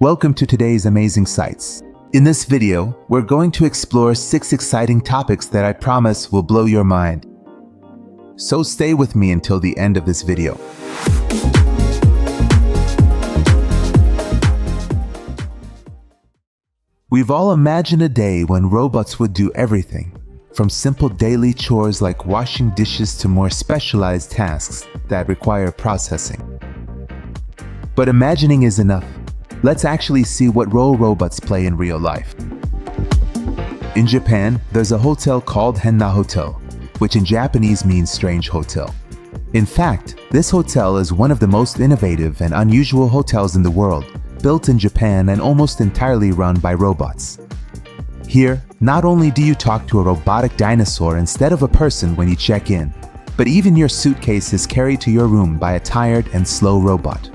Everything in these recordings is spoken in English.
Welcome to today's amazing sights. In this video, we're going to explore 6 exciting topics that I promise will blow your mind. So stay with me until the end of this video. We've all imagined a day when robots would do everything, from simple daily chores like washing dishes to more specialized tasks that require processing. But imagining is enough. Let's actually see what role robots play in real life. In Japan, there's a hotel called Henna Hotel, which in Japanese means strange hotel. In fact, this hotel is one of the most innovative and unusual hotels in the world, built in Japan and almost entirely run by robots. Here, not only do you talk to a robotic dinosaur instead of a person when you check in, but even your suitcase is carried to your room by a tired and slow robot.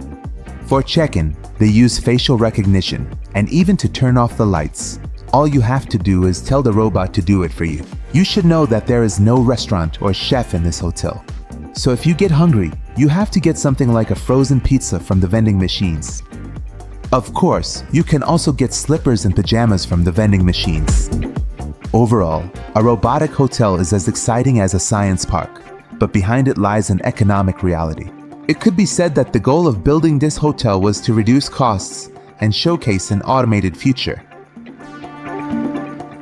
For check-in, they use facial recognition, and even to turn off the lights, all you have to do is tell the robot to do it for you. You should know that there is no restaurant or chef in this hotel. So if you get hungry, you have to get something like a frozen pizza from the vending machines. Of course, you can also get slippers and pajamas from the vending machines. Overall, a robotic hotel is as exciting as a science park, but behind it lies an economic reality. It could be said that the goal of building this hotel was to reduce costs and showcase an automated future.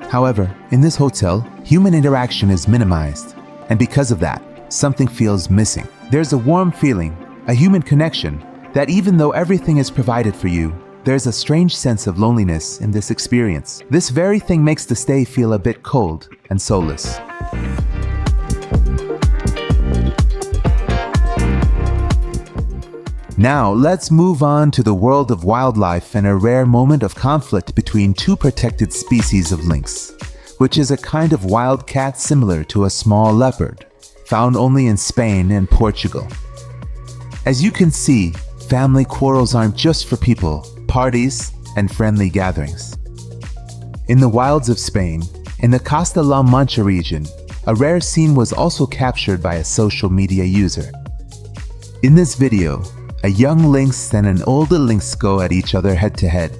However, in this hotel, human interaction is minimized, and because of that, something feels missing. There's a warm feeling, a human connection, that even though everything is provided for you, there's a strange sense of loneliness in this experience. This very thing makes the stay feel a bit cold and soulless. Now, let's move on to the world of wildlife and a rare moment of conflict between 2 protected species of lynx, which is a kind of wild cat similar to a small leopard, found only in Spain and Portugal. As you can see, family quarrels aren't just for people, parties, and friendly gatherings. In the wilds of Spain, in the Costa La Mancha region, a rare scene was also captured by a social media user. In this video, a young lynx and an older lynx go at each other head-to-head.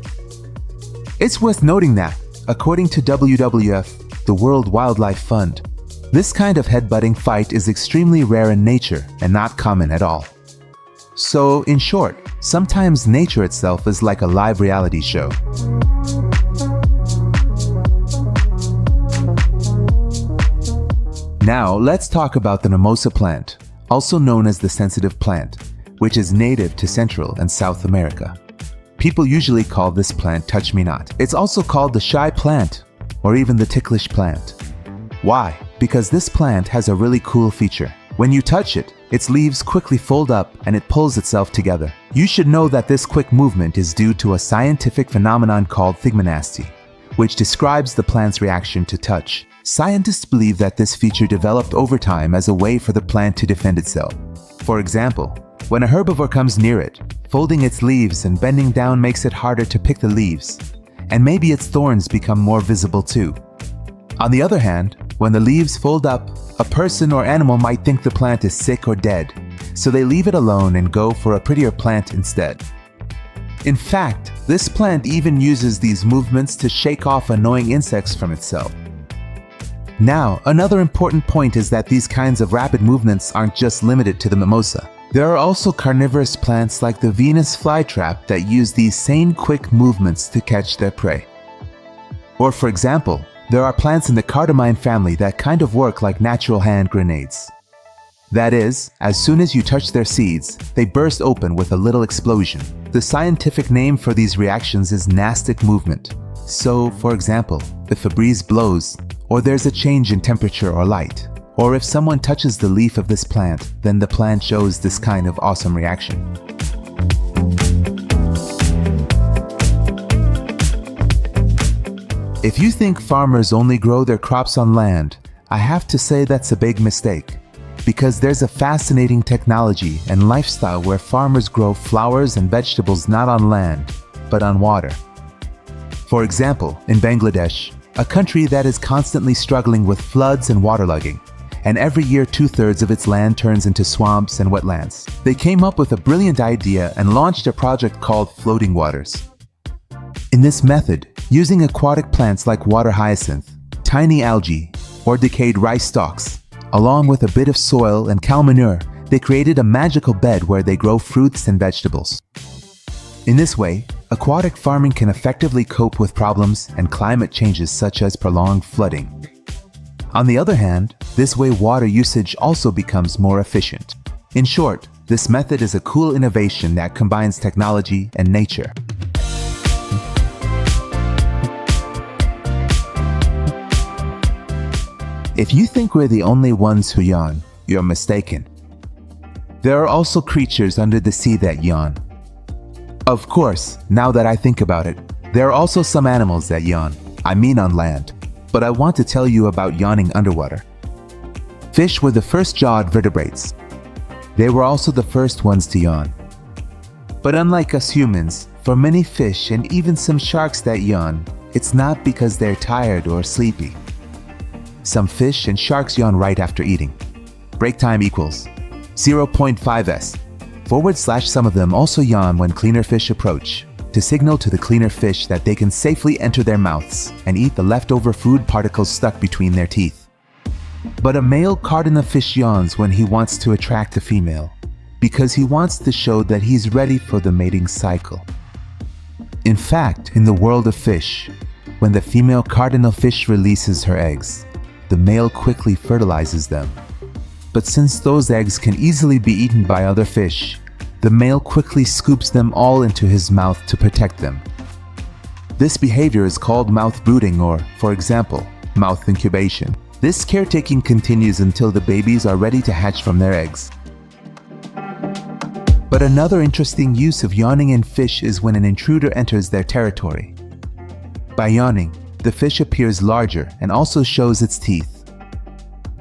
It's worth noting that, according to WWF, the World Wildlife Fund, this kind of headbutting fight is extremely rare in nature and not common at all. So, in short, sometimes nature itself is like a live reality show. Now, let's talk about the mimosa plant, also known as the sensitive plant, which is native to Central and South America. People usually call this plant touch-me-not. It's also called the shy plant, or even the ticklish plant. Why? Because this plant has a really cool feature. When you touch it, its leaves quickly fold up and it pulls itself together. You should know that this quick movement is due to a scientific phenomenon called thigmonasty, which describes the plant's reaction to touch. Scientists believe that this feature developed over time as a way for the plant to defend itself. For example, when a herbivore comes near it, folding its leaves and bending down makes it harder to pick the leaves, and maybe its thorns become more visible too. On the other hand, when the leaves fold up, a person or animal might think the plant is sick or dead, so they leave it alone and go for a prettier plant instead. In fact, this plant even uses these movements to shake off annoying insects from itself. Now, another important point is that these kinds of rapid movements aren't just limited to the mimosa. There are also carnivorous plants like the Venus flytrap that use these same quick movements to catch their prey. Or for example, there are plants in the cardamine family that kind of work like natural hand grenades. That is, as soon as you touch their seeds, they burst open with a little explosion. The scientific name for these reactions is nastic movement. So, for example, if a breeze blows, or there's a change in temperature or light, or if someone touches the leaf of this plant, then the plant shows this kind of awesome reaction. If you think farmers only grow their crops on land, I have to say that's a big mistake, because there's a fascinating technology and lifestyle where farmers grow flowers and vegetables not on land, but on water. For example, in Bangladesh, a country that is constantly struggling with floods and waterlogging, and every year 2/3 of its land turns into swamps and wetlands. They came up with a brilliant idea and launched a project called Floating Waters. In this method, using aquatic plants like water hyacinth, tiny algae, or decayed rice stalks, along with a bit of soil and cow manure, they created a magical bed where they grow fruits and vegetables. In this way, aquatic farming can effectively cope with problems and climate changes such as prolonged flooding. On the other hand, this way water usage also becomes more efficient. In short, this method is a cool innovation that combines technology and nature. If you think we're the only ones who yawn, you're mistaken. There are also creatures under the sea that yawn. Of course, now that I think about it, there are also some animals that yawn. I mean on land. But I want to tell you about yawning underwater. Fish were the first jawed vertebrates. They were also the first ones to yawn. But unlike us humans, for many fish and even some sharks that yawn, it's not because they're tired or sleepy. Some fish and sharks yawn right after eating. Break time equals 0.5s. / some of them also yawn when cleaner fish approach, to signal to the cleaner fish that they can safely enter their mouths and eat the leftover food particles stuck between their teeth. But a male cardinal fish yawns when he wants to attract a female, because he wants to show that he's ready for the mating cycle. In fact, in the world of fish, when the female cardinal fish releases her eggs, the male quickly fertilizes them. But since those eggs can easily be eaten by other fish, the male quickly scoops them all into his mouth to protect them. This behavior is called mouth brooding or, for example, mouth incubation. This caretaking continues until the babies are ready to hatch from their eggs. But another interesting use of yawning in fish is when an intruder enters their territory. By yawning, the fish appears larger and also shows its teeth.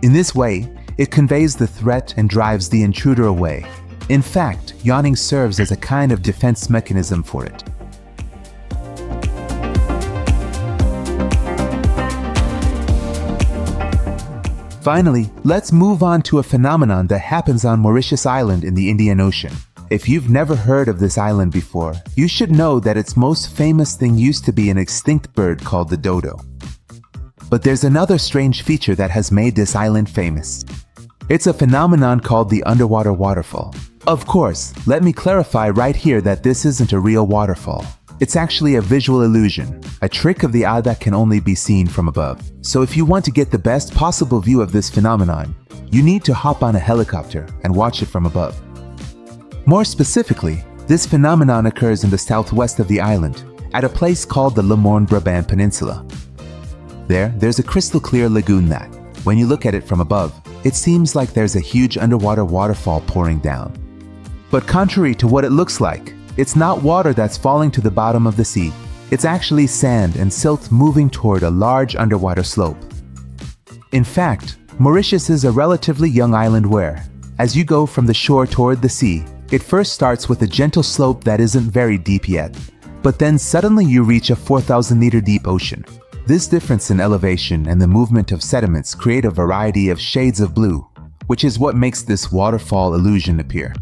In this way, it conveys the threat and drives the intruder away. In fact, yawning serves as a kind of defense mechanism for it. Finally, let's move on to a phenomenon that happens on Mauritius Island in the Indian Ocean. If you've never heard of this island before, you should know that its most famous thing used to be an extinct bird called the dodo. But there's another strange feature that has made this island famous. It's a phenomenon called the underwater waterfall. Of course, let me clarify right here that this isn't a real waterfall. It's actually a visual illusion, a trick of the eye that can only be seen from above. So if you want to get the best possible view of this phenomenon, you need to hop on a helicopter and watch it from above. More specifically, this phenomenon occurs in the southwest of the island, at a place called the Le Morne-Brabant Peninsula. There's a crystal clear lagoon that, when you look at it from above, it seems like there's a huge underwater waterfall pouring down. But contrary to what it looks like, it's not water that's falling to the bottom of the sea. It's actually sand and silt moving toward a large underwater slope. In fact, Mauritius is a relatively young island where, as you go from the shore toward the sea, it first starts with a gentle slope that isn't very deep yet, but then suddenly you reach a 4,000-meter deep ocean. This difference in elevation and the movement of sediments create a variety of shades of blue, which is what makes this waterfall illusion appear.